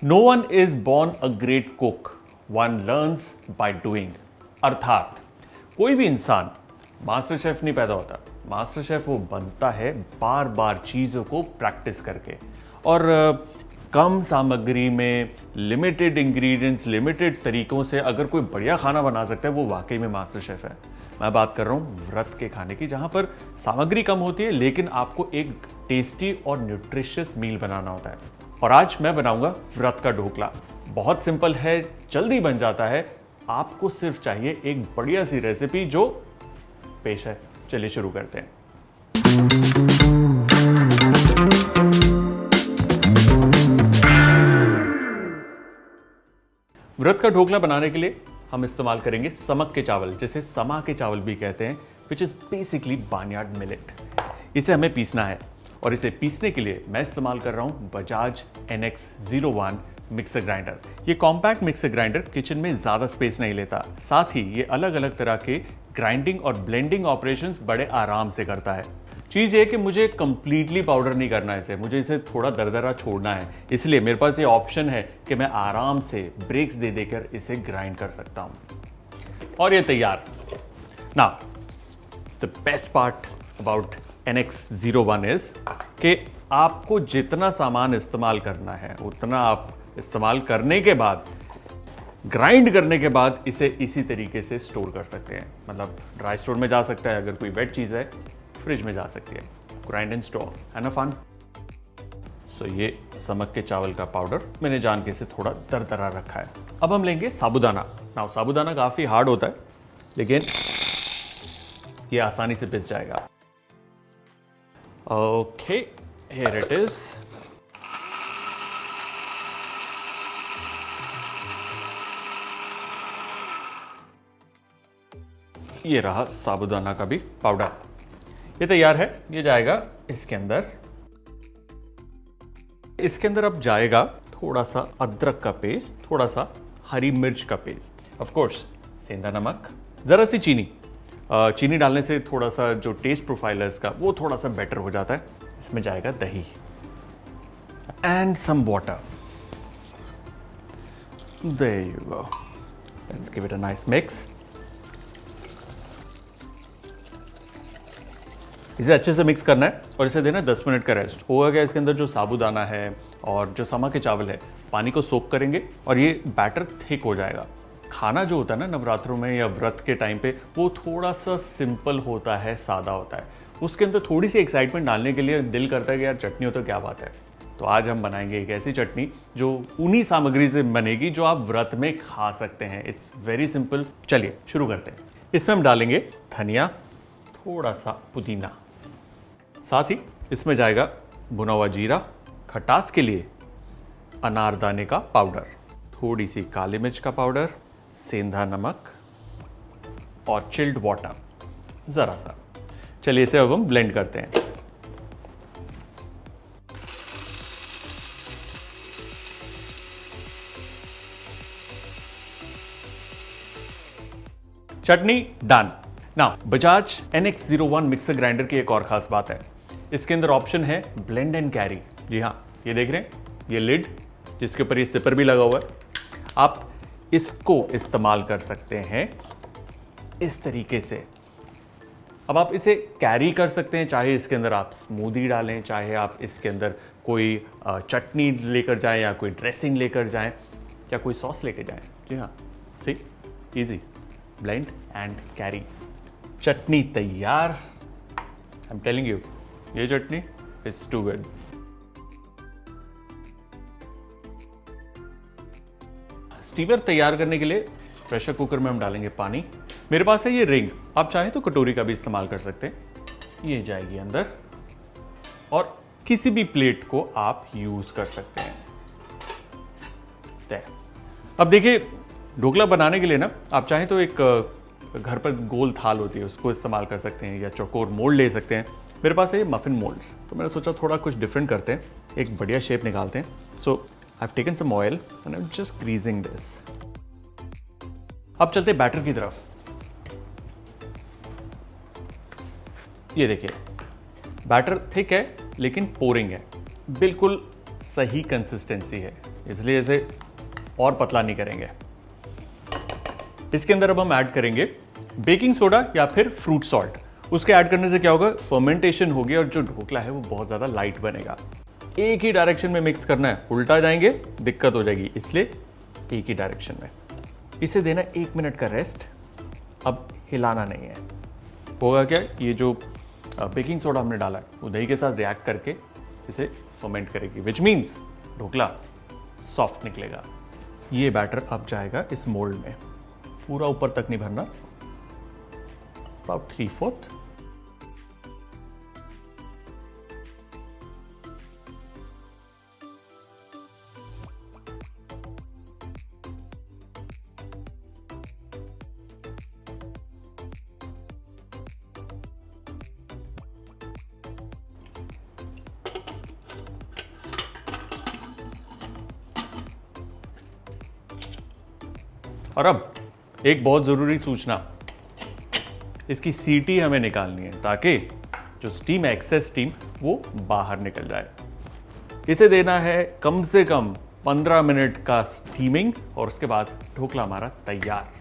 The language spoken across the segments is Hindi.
No one is born a great cook, one learns by doing. अर्थात कोई भी इंसान मास्टर शेफ नहीं पैदा होता। मास्टर शेफ वो बनता है बार बार चीज़ों को प्रैक्टिस करके, और कम सामग्री में लिमिटेड इंग्रेडिएंट्स, लिमिटेड तरीकों से अगर कोई बढ़िया खाना बना सकता है वो वाकई में मास्टर शेफ है। मैं बात कर रहा हूँ व्रत के खाने की, जहाँ पर सामग्री कम होती है लेकिन आपको एक टेस्टी और न्यूट्रिशियस मील बनाना होता है। और आज मैं बनाऊंगा व्रत का ढोकला। बहुत सिंपल है, जल्दी बन जाता है। आपको सिर्फ चाहिए एक बढ़िया सी रेसिपी जो पेश है। चलिए शुरू करते हैं। व्रत का ढोकला बनाने के लिए हम इस्तेमाल करेंगे समक के चावल, जिसे समा के चावल भी कहते हैं, which is basically barnyard millet. इसे हमें पीसना है और इसे पीसने के लिए मैं इस्तेमाल कर रहा हूं बजाज NX01 मिक्सर ग्राइंडर। ये कॉम्पैक्ट मिक्सर ग्राइंडर किचन में ज्यादा स्पेस नहीं लेता, साथ ही ये अलग अलग तरह के ग्राइंडिंग और ब्लेंडिंग ऑपरेशंस बड़े आराम से करता है। चीज ये कि मुझे कंप्लीटली पाउडर नहीं करना है इसे, मुझे इसे थोड़ा दरदरा छोड़ना है, इसलिए मेरे पास ये ऑप्शन है कि मैं आराम से ब्रेक्स दे देकर इसे ग्राइंड कर सकता हूं। और ये तैयार। Now the best part about NX01 is कि आपको जितना सामान इस्तेमाल करना है उतना आप इस्तेमाल करने के बाद, ग्राइंड करने के बाद इसे इसी तरीके से स्टोर कर सकते हैं। मतलब ड्राई स्टोर में जा सकता है, अगर कोई वेट चीज़ है फ्रिज में जा सकती है। ग्राइंड एंड स्टोर है ना फन। सो ये समक के चावल का पाउडर मैंने जान के इसे थोड़ा दरदरा रखा है। अब हम लेंगे साबूदाना। नाउ साबूदाना काफ़ी हार्ड होता है लेकिन ये आसानी से पिस जाएगा। Okay, here it is. ये रहा साबूदाना का भी पाउडर। ये तैयार है, ये जाएगा इसके अंदर। इसके अंदर अब जाएगा थोड़ा सा अदरक का पेस्ट, थोड़ा सा हरी मिर्च का पेस्ट, ऑफ कोर्स सेंधा नमक, जरा सी चीनी। चीनी डालने से थोड़ा सा जो टेस्ट प्रोफाइल है इसका वो थोड़ा सा बेटर हो जाता है। इसमें जाएगा दही and some water. There you go, let's give it a nice mix. इसे अच्छे से मिक्स करना है और इसे देना 10 मिनट का रेस्ट। होगा क्या, इसके अंदर जो साबूदाना है और जो समा के चावल है पानी को सोक करेंगे और ये बैटर थिक हो जाएगा। खाना जो होता है ना नवरात्रों में या व्रत के टाइम पे, वो थोड़ा सा सिंपल होता है, सादा होता है। उसके अंदर थोड़ी सी एक्साइटमेंट डालने के लिए दिल करता है कि यार चटनी हो तो क्या बात है। तो आज हम बनाएंगे एक ऐसी चटनी जो उन्हीं सामग्री से बनेगी जो आप व्रत में खा सकते हैं। It's very simple. चलिए शुरू करते हैं। इसमें हम डालेंगे धनिया, थोड़ा सा पुदीना, साथ ही इसमें जाएगा भुना हुआ जीरा, खटास के लिए अनारदाने का पाउडर, थोड़ी सी काली मिर्च का पाउडर, सेंधा नमक और चिल्ड वाटर जरा सा। चलिए इसे अब हम ब्लेंड करते हैं। Chutney done. Now Bajaj NX01 mixer grinder की एक और खास बात है, इसके अंदर ऑप्शन है ब्लेंड एंड कैरी। जी हाँ, ये देख रहे हैं, ये लिड जिसके ऊपर ये सिपर भी लगा हुआ है, आप इसको इस्तेमाल कर सकते हैं इस तरीके से। अब आप इसे कैरी कर सकते हैं, चाहे इसके अंदर आप स्मूदी डालें, चाहे आप इसके अंदर कोई चटनी लेकर जाएं या कोई ड्रेसिंग लेकर जाएं या कोई सॉस लेकर जाएं। जी हाँ, सी इजी, ब्लेंड एंड कैरी। चटनी तैयार। आई एम टेलिंग यू, ये चटनी इट्स टू गुड। स्टीवर तैयार करने के लिए प्रेशर कुकर में हम डालेंगे पानी। मेरे पास है ये रिंग, आप चाहे तो कटोरी का भी इस्तेमाल कर सकते हैं। ये जाएगी अंदर और किसी भी प्लेट को आप यूज कर सकते हैं। अब देखिए, ढोकला बनाने के लिए ना आप चाहें तो एक घर पर गोल थाल होती है उसको इस्तेमाल कर सकते हैं, या चौकोर मोल्ड ले सकते हैं। मेरे पास है मफिन मोल्ड्स, तो मैंने सोचा थोड़ा कुछ डिफरेंट करते हैं, एक बढ़िया शेप निकालते हैं। So I have taken some oil and I am just greasing this. अब चलते बैटर की तरफ। ये देखिए, बैटर थिक है लेकिन पोरिंग है, बिल्कुल सही कंसिस्टेंसी है, इसलिए इसे और पतला नहीं करेंगे। इसके अंदर अब हम ऐड करेंगे बेकिंग सोडा या फिर फ्रूट सॉल्ट। उसके ऐड करने से क्या होगा, फर्मेंटेशन होगी और जो ढोकला है वो बहुत ज़्यादा लाइट बनेगा। एक ही डायरेक्शन में मिक्स करना है, उल्टा जाएंगे दिक्कत हो जाएगी, इसलिए एक ही डायरेक्शन में। इसे देना 1 मिनट का रेस्ट। अब हिलाना नहीं है। होगा क्या, ये जो बेकिंग सोडा हमने डाला है वो दही के साथ रिएक्ट करके इसे फर्मेंट करेगी, विच मीन्स ढोकला सॉफ्ट निकलेगा। ये बैटर अब जाएगा इस मोल्ड में, पूरा ऊपर तक नहीं भरना, अबाउट 3/4। और अब एक बहुत ज़रूरी सूचना, इसकी सीटी हमें निकालनी है ताकि जो स्टीम है, एक्सेस स्टीम, वो बाहर निकल जाए। इसे देना है कम से कम 15 मिनट का स्टीमिंग और उसके बाद ढोकला हमारा तैयार।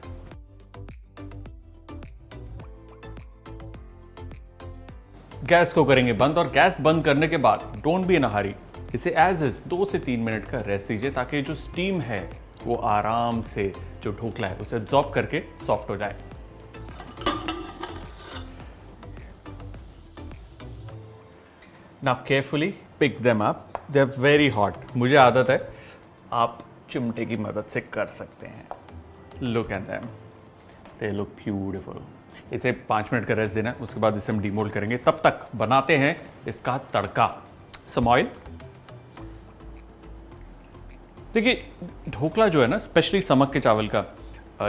गैस को करेंगे बंद और गैस बंद करने के बाद डोंट बी इन अ हरी, इसे एज इज 2 से 3 मिनट का रेस्ट दीजिए ताकि जो स्टीम है वो आराम से जो ढोकला है उसे एब्जॉर्ब करके सॉफ्ट हो जाए। Now carefully pick them up. They are very hot. मुझे आदत है, आप चिमटे की मदद से कर सकते हैं। Look at them. They look beautiful. इसे 5 मिनट का रेस्ट देना, उसके बाद इसे हम डीमोल्ड करेंगे। तब तक बनाते हैं इसका तड़का। Some oil. देखिए ढोकला जो है ना, स्पेशली समक के चावल का,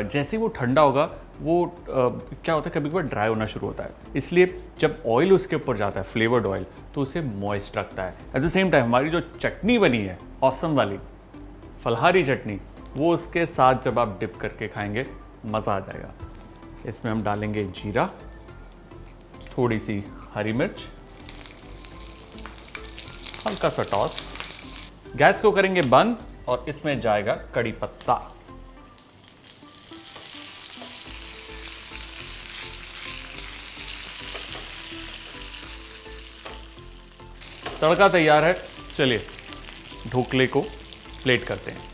जैसे वो ठंडा होगा वो क्या होता है, कभी कभी ड्राई होना शुरू होता है। इसलिए जब ऑयल उसके ऊपर जाता है, फ्लेवर्ड ऑयल, तो उसे मॉइस्ट रखता है। एट द सेम टाइम हमारी जो चटनी बनी है ऑसम वाली फलहारी चटनी, वो उसके साथ जब आप डिप करके खाएंगे मज़ा आ जाएगा। इसमें हम डालेंगे जीरा, थोड़ी सी हरी मिर्च, हल्का सा टॉस। गैस को करेंगे बंद और इसमें जाएगा कड़ी पत्ता। तड़का तैयार है, चलिए ढोकले को प्लेट करते हैं।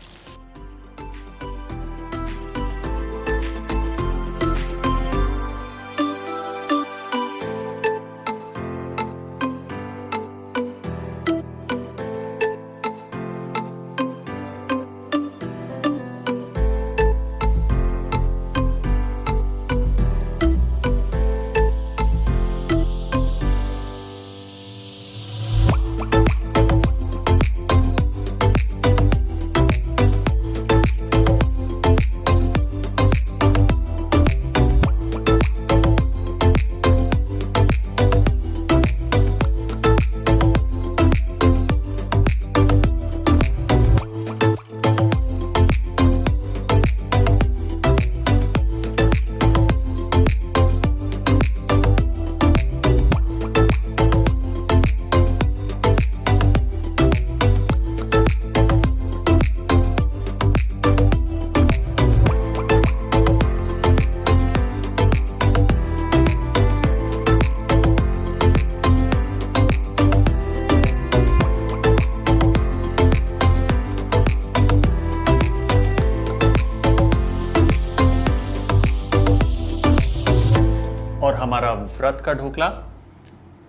और हमारा व्रत का ढोकला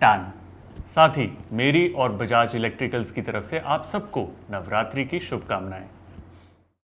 डन। साथ ही मेरी और बजाज इलेक्ट्रिकल्स की तरफ से आप सबको नवरात्रि की शुभकामनाएं।